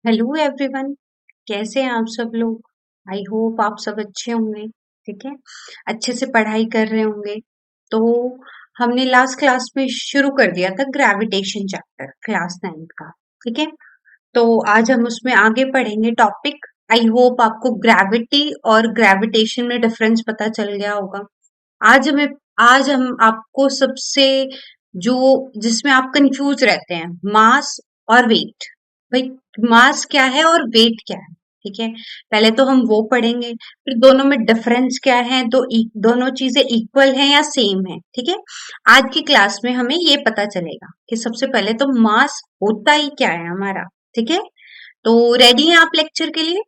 Hello everyone. कैसे हैं आप सब लोग? आई होप आप सब अच्छे होंगे। ठीक है, अच्छे से पढ़ाई कर रहे होंगे। तो हमने लास्ट क्लास में शुरू कर दिया था ग्रेविटेशन चैप्टर क्लास 9 का। ठीक है, तो आज हम उसमें आगे पढ़ेंगे टॉपिक। आई होप आपको ग्रेविटी और ग्रेविटेशन में डिफरेंस पता चल गया होगा। आज हमें आज हम आपको सबसे जो जिसमें आप कंफ्यूज रहते हैं, मास और वेट। भाई, मास क्या है और वेट क्या है? ठीक है, पहले तो हम वो पढ़ेंगे, फिर दोनों में डिफरेंस क्या है, दोनों चीजें इक्वल हैं या सेम है। ठीक है, आज की क्लास में हमें ये पता चलेगा कि सबसे पहले तो मास होता ही क्या है हमारा। ठीक है, तो रेडी हैं आप लेक्चर के लिए?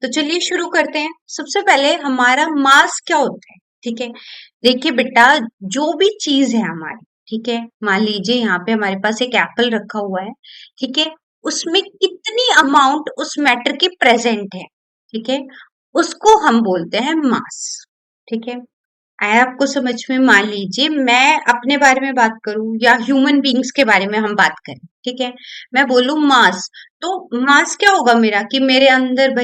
तो चलिए शुरू करते हैं। सबसे पहले हमारा मास क्या होता है? ठीक है, देखिए बेटा, जो भी चीज है हमारी, ठीक है, मान लीजिए यहाँ पे हमारे पास एक एप्पल रखा हुआ है। ठीक है, उसमें कितनी अमाउंट उस मैटर की प्रेजेंट है, ठीक है, उसको हम बोलते हैं मास। ठीक है, आया आपको समझ में? मान लीजिए मैं अपने बारे में बात करूं या ह्यूमन बींग्स के बारे में हम बात करें। ठीक है, मैं बोलूं मास, तो मास क्या होगा मेरा कि मेरे अंदर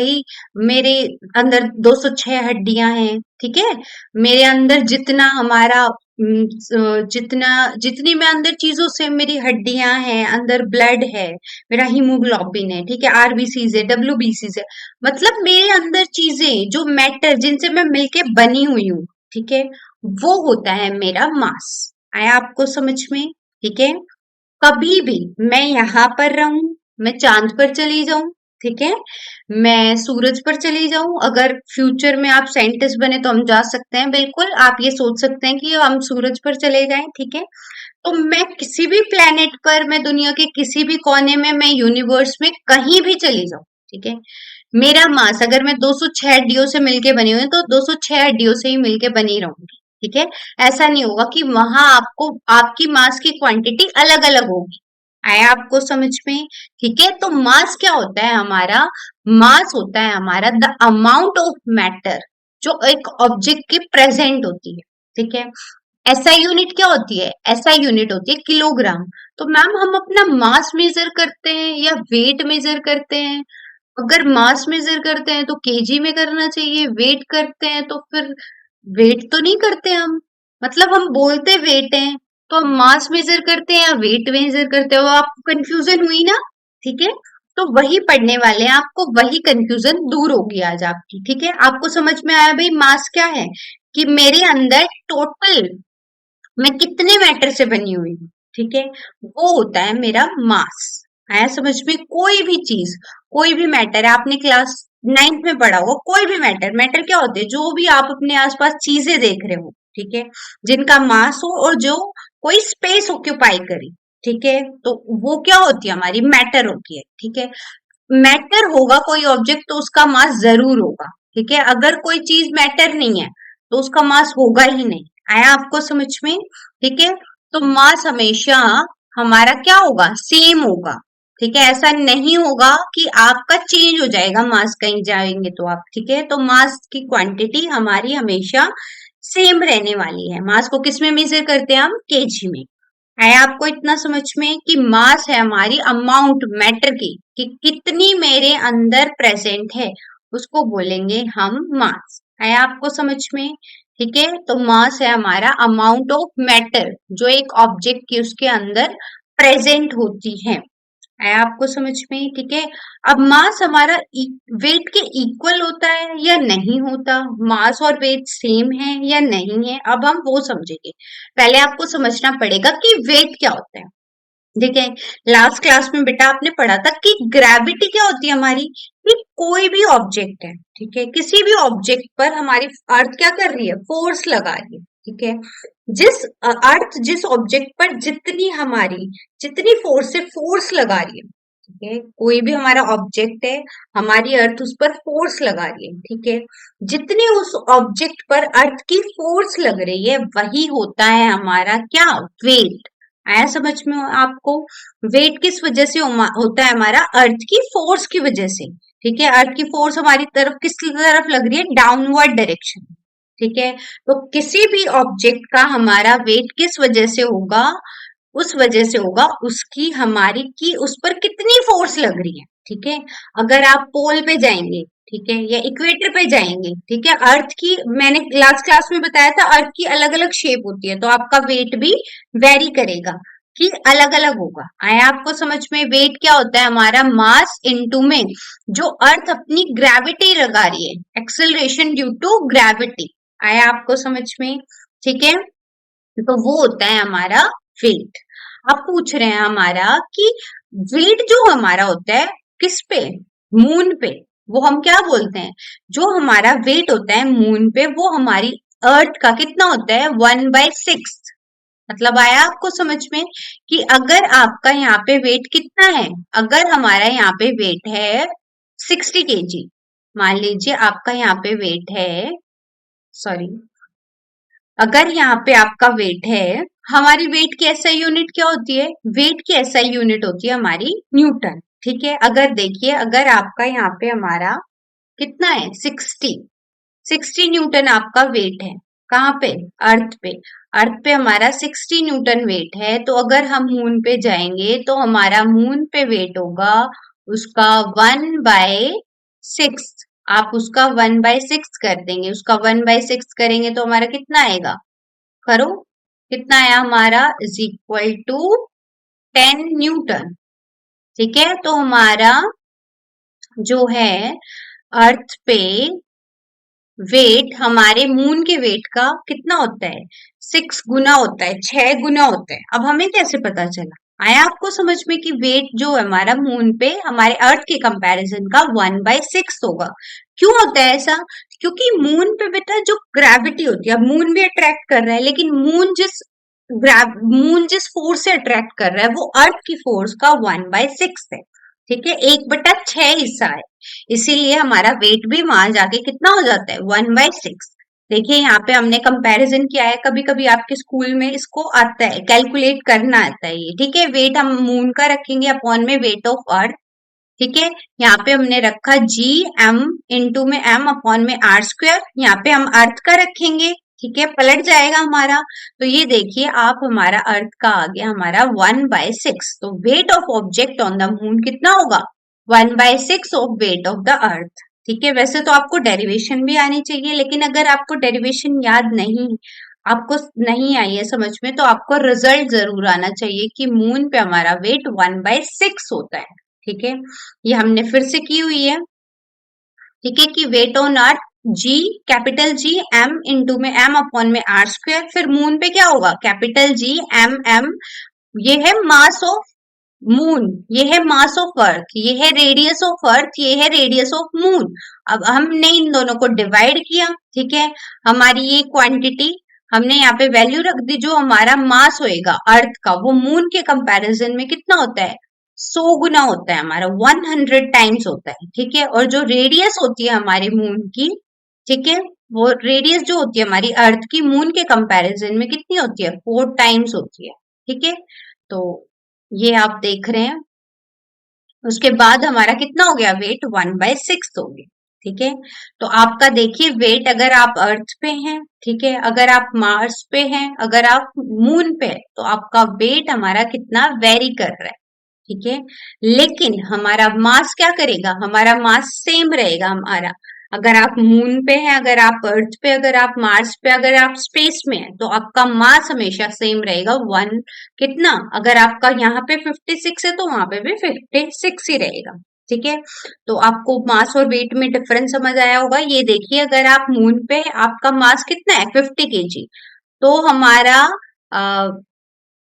206 हड्डियां हैं। ठीक है, मेरे अंदर जितना हमारा जितना जितनी मैं अंदर चीजों से मेरी हड्डियां हैं, अंदर ब्लड है, मेरा हीमोग्लोबिन है, ठीक है, आरबीसीज है, डब्ल्यूबीसीज है, मतलब मेरे अंदर चीजें जो मैटर जिनसे मैं मिलके बनी हुई हूँ। ठीक है, वो होता है मेरा मास। आया आपको समझ में? ठीक है, कभी भी मैं यहाँ पर रहूं, मैं चांद पर चली जाऊं, ठीक है, मैं सूरज पर चली जाऊं, अगर फ्यूचर में आप साइंटिस्ट बने तो हम जा सकते हैं, बिल्कुल आप ये सोच सकते हैं कि हम सूरज पर चले जाएं। ठीक है, तो मैं किसी भी प्लेनेट पर, मैं दुनिया के किसी भी कोने में, मैं यूनिवर्स में कहीं भी चली जाऊं, ठीक है, मेरा मास अगर मैं 206 हड्डियों से मिलके बनी हुई हूँ तो 206 हड्डियों से ही मिलके बनी रहूंगी। ठीक है, ऐसा नहीं होगा कि वहां आपको आपकी मास की क्वांटिटी अलग अलग होगी। आया आपको समझ में? ठीक है, तो मास क्या होता है हमारा? मास होता है हमारा द अमाउंट ऑफ मैटर जो एक ऑब्जेक्ट की प्रेजेंट होती है। ठीक है, एसआई यूनिट क्या होती है? एसआई यूनिट होती है किलोग्राम। तो मैम हम अपना मास मेजर करते हैं या वेट मेजर करते हैं? अगर मास मेजर करते हैं तो केजी में करना चाहिए, वेट करते हैं तो फिर वेट तो नहीं करते हम, मतलब हम बोलते वेट है तो हम मास मेजर करते हैं या वेट मेजर करते हैं? वो आपको कंफ्यूजन हुई ना? ठीक है, तो वही पढ़ने वाले हैं, आपको वही कंफ्यूजन दूर होगी आज आपकी। ठीक है, आपको समझ में आया भाई मास क्या है? कि मेरे अंदर टोटल मैं कितने मैटर से बनी हुई हूँ, ठीक है, वो होता है मेरा मास। आया समझ में? कोई भी चीज, कोई भी मैटर है, आपने क्लास 9th में पढ़ा होगा, कोई भी मैटर, मैटर क्या होते हैं? जो भी आप अपने आसपास चीजें देख रहे हो, ठीक है, जिनका मास हो और जो कोई स्पेस ऑक्यूपाई करे। ठीक है, तो वो क्या होती है? हमारी मैटर होती है। ठीक है, मैटर होगा कोई ऑब्जेक्ट तो उसका मास जरूर होगा। ठीक है, अगर कोई चीज मैटर नहीं है तो उसका मास होगा ही नहीं। आया आपको समझ में? ठीक है, तो मास हमेशा हमारा क्या होगा? सेम होगा। ठीक है, ऐसा नहीं होगा कि आपका चेंज हो जाएगा मास कहीं जाएंगे तो आप। ठीक है, तो मास की क्वांटिटी हमारी हमेशा सेम रहने वाली है। मास को किस में मेजर करते हैं हम? केजी में। है आपको इतना समझ में कि मास है हमारी अमाउंट मैटर की, कि कितनी मेरे अंदर प्रेजेंट है, उसको बोलेंगे हम मास। है आपको समझ में? ठीक है, तो मास है हमारा अमाउंट ऑफ मैटर जो एक ऑब्जेक्ट की उसके अंदर प्रेजेंट होती है। आपको समझ में? ठीक है, अब मास हमारा वेट के इक्वल होता है या नहीं होता? मास और वेट सेम है या नहीं है? अब हम वो समझेंगे। पहले आपको समझना पड़ेगा कि वेट क्या होता है। देखिए, लास्ट क्लास में बेटा आपने पढ़ा था कि ग्रेविटी क्या होती है हमारी, कि कोई भी ऑब्जेक्ट है, ठीक है, किसी भी ऑब्जेक्ट पर हमारी अर्थ क्या कर रही है? फोर्स लगा रही है। ठीक है, अर्थ जिस ऑब्जेक्ट पर जितनी फोर्स से फोर्स लगा रही है, ठीक है, कोई भी हमारा ऑब्जेक्ट है, हमारी अर्थ उस पर फोर्स लगा रही है। ठीक है, जितनी उस ऑब्जेक्ट पर अर्थ की फोर्स लग रही है वही होता है हमारा क्या? वेट। आया समझ में आपको? वेट किस वजह से होता है हमारा? अर्थ की फोर्स की वजह से। ठीक है, अर्थ की फोर्स हमारी तरफ किस तरफ लग रही है? Downward direction. ठीक है, तो किसी भी ऑब्जेक्ट का हमारा वेट किस वजह से होगा? उस वजह से होगा उसकी हमारी की उस पर कितनी फोर्स लग रही है। ठीक है। अगर आप पोल पे जाएंगे, ठीक है, या इक्वेटर पे जाएंगे, ठीक है, अर्थ की, मैंने लास्ट क्लास में बताया था अर्थ की अलग अलग शेप होती है, तो आपका वेट भी वेरी करेगा, कि अलग अलग होगा। आया आपको समझ में? वेट क्या होता है? हमारा मास इनटू में जो अर्थ अपनी ग्रेविटी लगा रही है, एक्सेलरेशन ड्यू टू ग्रेविटी। आया आपको समझ में? ठीक है, तो वो होता है हमारा वेट। अब पूछ रहे हैं हमारा कि वेट जो हमारा होता है किस पे? मून पे। वो हम क्या बोलते हैं? जो हमारा वेट होता है मून पे, वो हमारी अर्थ का कितना होता है? 1/6। मतलब आया आपको समझ में? कि अगर आपका यहाँ पे वेट कितना है, अगर हमारा यहाँ पे वेट है 60 kg, मान लीजिए आपका यहाँ पे वेट है, सॉरी, अगर यहाँ पे आपका वेट है, हमारी वेट की एसआई यूनिट क्या होती है? वेट की एसआई यूनिट होती है हमारी न्यूटन। ठीक है, अगर देखिए, अगर आपका यहाँ पे हमारा कितना है? 60 न्यूटन आपका वेट है। कहाँ पे? अर्थ पे। अर्थ पे हमारा 60 न्यूटन वेट है, तो अगर हम मून पे जाएंगे तो हमारा मून पे वेट होगा उसका 1/6। आप उसका 1/6 कर देंगे, उसका 1/6 करेंगे तो हमारा कितना आएगा? करो, कितना आया हमारा? Is equal to 10 newton. ठीक है, तो हमारा जो है अर्थ पे वेट हमारे मून के वेट का कितना होता है? 6 गुना होता है, 6 गुना होता है। अब हमें कैसे पता चला? आया आपको समझ में कि वेट जो है हमारा मून पे हमारे अर्थ के कंपैरिजन का 1/6 होगा। क्यों होता है ऐसा? क्योंकि मून पे बेटा जो ग्रेविटी होती है, अब मून भी अट्रैक्ट कर रहा है, लेकिन मून जिस फोर्स से अट्रैक्ट कर रहा है वो अर्थ की फोर्स का 1/6 है। ठीक है, 1/6 हिस्सा है, इसीलिए हमारा वेट भी वहां जाके कितना हो जाता है? 1/6। देखिए यहाँ पे हमने कंपैरिजन किया है, कभी कभी आपके स्कूल में इसको आता है, कैलकुलेट करना आता है ये। ठीक है, वेट हम मून का रखेंगे अपॉन में वेट ऑफ अर्थ। ठीक है, यहाँ पे हमने रखा जी एम इंटू में एम अपॉन में आर स्क्वायर, यहाँ पे हम अर्थ का रखेंगे। ठीक है, पलट जाएगा हमारा, तो ये देखिए आप, हमारा अर्थ का आ गया हमारा 1/6। तो weight of object on the moon कितना होगा? 1/6 of weight of the earth. ठीक है, वैसे तो आपको डेरिवेशन भी आनी चाहिए, लेकिन अगर आपको डेरिवेशन याद नहीं, आपको नहीं आई है समझ में, तो आपको रिजल्ट जरूर आना चाहिए कि मून पे हमारा वेट 1/6 होता है। ठीक है, ये हमने फिर से की हुई है। ठीक है, कि weight on earth G, capital G M into में एम अपॉन में आर स्क्वायर, फिर मून पे क्या होगा? कैपिटल जी एम एम, ये है मास ऑफ मून, ये है मास ऑफ अर्थ, ये है रेडियस ऑफ अर्थ, ये है रेडियस ऑफ मून। अब हमने इन दोनों को डिवाइड किया। ठीक है, हमारी ये क्वांटिटी हमने यहाँ पे वैल्यू रख दी, जो हमारा मास होएगा अर्थ का वो मून के कंपैरिजन में कितना होता है? 100 गुना होता है हमारा, 100 टाइम्स होता है। ठीक है, और जो रेडियस होती है हमारे मून की, ठीक है, वो रेडियस जो होती है हमारी अर्थ की मून के कंपैरिजन में कितनी होती है? 4 टाइम्स होती है। ठीक है, तो ये आप देख रहे हैं। उसके बाद हमारा कितना हो गया? वेट 1/6 हो गया। ठीक है, तो आपका देखिए वेट, अगर आप अर्थ पे हैं, ठीक है, अगर आप मार्स पे हैं, अगर आप मून पे है, तो आपका वेट हमारा कितना वेरी कर रहा है। ठीक है, लेकिन हमारा मास क्या करेगा? हमारा मास सेम रहेगा हमारा। अगर आप मून पे हैं, अगर आप अर्थ पे, अगर आप मार्स पे, अगर आप स्पेस में हैं, तो आपका मास हमेशा सेम रहेगा। कितना? अगर आपका यहाँ पे 56 है तो वहां पे भी 56 ही रहेगा। ठीक है, तो आपको मास और वेट में डिफरेंस समझ आया होगा। ये देखिए, अगर आप मून पे, आपका मास कितना है? 50 kg, तो हमारा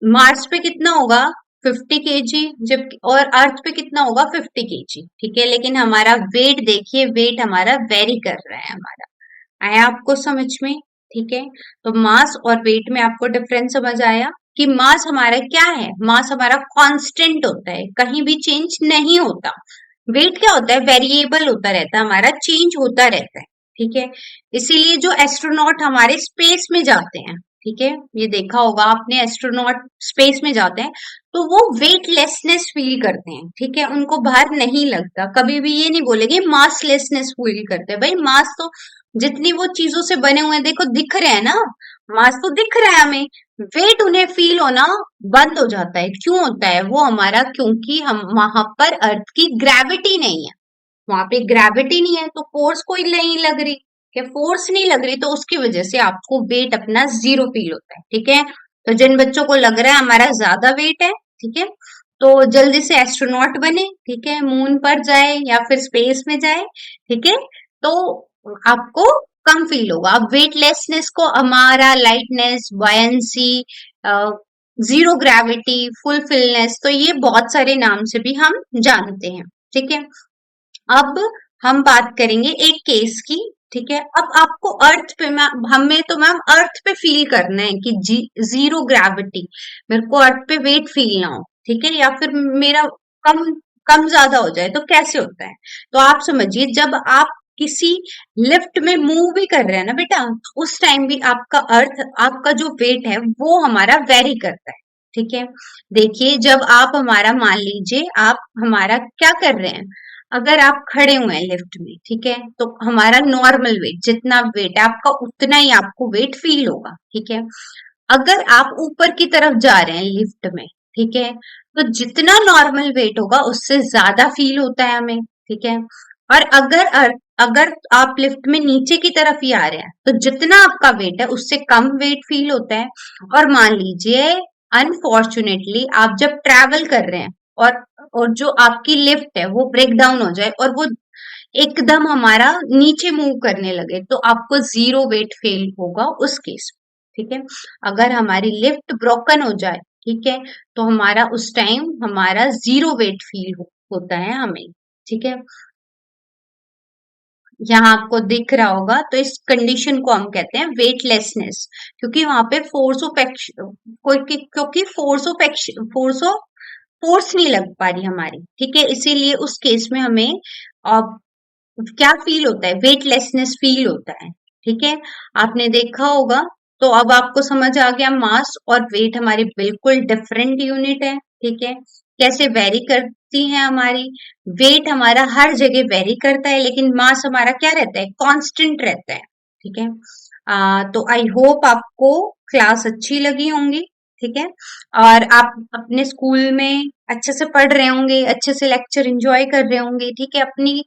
मार्स पे कितना होगा? 50 kg, जब और अर्थ पे कितना होगा? 50 kg। ठीक है, लेकिन हमारा वेट देखिए, वेट हमारा वेरी कर रहा है हमारा। आया आपको समझ में? ठीक है, तो मास और वेट में आपको डिफरेंस समझ आया कि मास हमारा क्या है? मास हमारा कांस्टेंट होता है, कहीं भी चेंज नहीं होता। वेट क्या होता है? वेरिएबल होता रहता है हमारा, चेंज होता रहता है। ठीक है, इसीलिए जो एस्ट्रोनॉट हमारे स्पेस में जाते हैं, ठीक है, ये देखा होगा आपने, एस्ट्रोनॉट स्पेस में जाते हैं तो वो वेटलेसनेस फील करते हैं, ठीक है, उनको भार नहीं लगता। कभी भी ये नहीं बोलेंगे मासलेसनेस फील करते हैं। भाई मास तो जितनी वो चीजों से बने हुए हैं, देखो दिख रहे हैं ना, मास तो दिख रहा है हमें। वेट उन्हें फील होना बंद हो जाता है। क्यों होता है वो हमारा? क्योंकि हम वहां पर अर्थ की ग्रेविटी नहीं है। वहां पे ग्रेविटी नहीं है तो फोर्स कोई नहीं लग रही, कि फोर्स नहीं लग रही, तो उसकी वजह से आपको वेट अपना जीरो फील होता है, ठीक है। तो जिन बच्चों को लग रहा है हमारा ज्यादा वेट है, ठीक है, तो जल्दी से एस्ट्रोनॉट बने, ठीक है, मून पर जाए या फिर स्पेस में जाए, ठीक है, तो आपको कम फील होगा। अब वेटलेसनेस को हमारा lightness, buoyancy, zero gravity, fulfilness, तो ये बहुत सारे नाम से भी हम जानते हैं, ठीक है। अब हम बात करेंगे एक केस की, ठीक है। अब आपको अर्थ पे, मैम हमें तो मैम अर्थ पे फील करना है कि जीरो ग्रेविटी, मेरे को अर्थ पे वेट फील ना हो, ठीक है, या फिर मेरा कम कम ज्यादा हो जाए, तो कैसे होता है? तो आप समझिए, जब आप किसी लिफ्ट में मूव भी कर रहे हैं ना बेटा, उस टाइम भी आपका अर्थ, आपका जो वेट है वो हमारा वेरी करता है, ठीक है। देखिए, जब आप हमारा, मान लीजिए आप हमारा क्या कर रहे हैं, अगर आप खड़े हुए हैं लिफ्ट में, ठीक है, तो हमारा नॉर्मल वेट, जितना वेट है आपका उतना ही आपको वेट फील होगा, ठीक है। अगर आप ऊपर की तरफ जा रहे हैं लिफ्ट में, ठीक है, तो जितना नॉर्मल वेट होगा उससे ज्यादा फील होता है हमें, ठीक है। और अगर आप लिफ्ट में नीचे की तरफ ही आ रहे हैं, तो जितना आपका वेट है उससे कम वेट फील होता है। और मान लीजिए अनफॉर्चुनेटली आप जब ट्रैवल कर रहे हैं और जो आपकी लिफ्ट है वो ब्रेक डाउन हो जाए और वो एकदम हमारा नीचे मूव करने लगे, तो आपको जीरो वेट फील होगा उस केस में, ठीक है। अगर हमारी लिफ्ट ब्रोकन हो जाए, ठीक है, तो हमारा उस टाइम हमारा जीरो वेट फील होता है हमें, ठीक है। यहाँ आपको दिख रहा होगा, तो इस कंडीशन को हम कहते हैं वेटलेसनेस, क्योंकि वहां पे फोर्स ऑफ एक्शन, क्योंकि फोर्स नहीं लग पा रही हमारी, ठीक है, इसीलिए उस केस में हमें क्या फील होता है? वेटलेसनेस फील होता है, ठीक है। आपने देखा होगा, तो अब आपको समझ आ गया, मास और वेट हमारी बिल्कुल डिफरेंट यूनिट है, ठीक है। कैसे वेरी करती हैं हमारी, वेट हमारा हर जगह वेरी करता है, लेकिन मास हमारा क्या रहता है? कांस्टेंट रहता है, ठीक है। तो आई होप आपको क्लास अच्छी लगी होंगी, ठीक है, और आप अपने स्कूल में अच्छे से पढ़ रहे होंगे, अच्छे से लेक्चर एंजॉय कर रहे होंगे, ठीक है, अपनी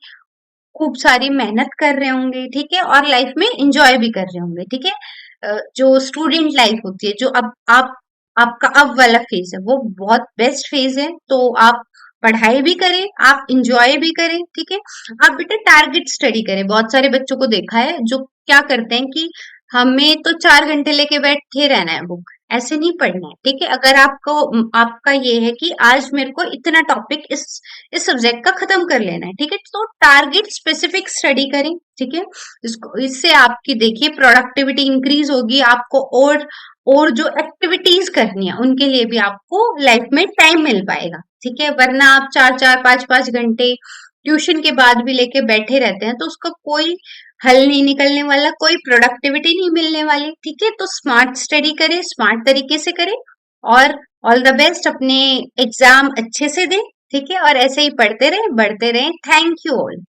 खूब सारी मेहनत कर रहे होंगे, ठीक है, और लाइफ में एंजॉय भी कर रहे होंगे, ठीक है। जो स्टूडेंट लाइफ होती है, जो अब आप आपका अब वाला फेज है, वो बहुत बेस्ट फेज है। तो आप पढ़ाई भी करें, आप इंजॉय भी करें, ठीक है। आप बेटा टारगेट स्टडी करें। बहुत सारे बच्चों को देखा है जो क्या करते हैं कि हमें तो 4 घंटे लेके बैठे रहना है बुक, ऐसे नहीं पढ़ना है, ठीक है। अगर आपको, आपका ये है कि आज मेरे को इतना टॉपिक इस सब्जेक्ट का खत्म कर लेना है, ठीक है, तो टारगेट स्पेसिफिक स्टडी करें, ठीक है। इससे आपकी देखिए प्रोडक्टिविटी इंक्रीज होगी, आपको और जो एक्टिविटीज करनी है उनके लिए भी आपको लाइफ में टाइम मिल पाएगा, ठीक है। वरना आप 4-4 5-5 घंटे ट्यूशन के बाद भी लेके बैठे रहते हैं, तो उसका कोई हल नहीं निकलने वाला, कोई प्रोडक्टिविटी नहीं मिलने वाली, ठीक है। तो स्मार्ट स्टडी करें, स्मार्ट तरीके से करें, और ऑल द बेस्ट, अपने एग्जाम अच्छे से दें, ठीक है, और ऐसे ही पढ़ते रहें, बढ़ते रहें। Thank you all.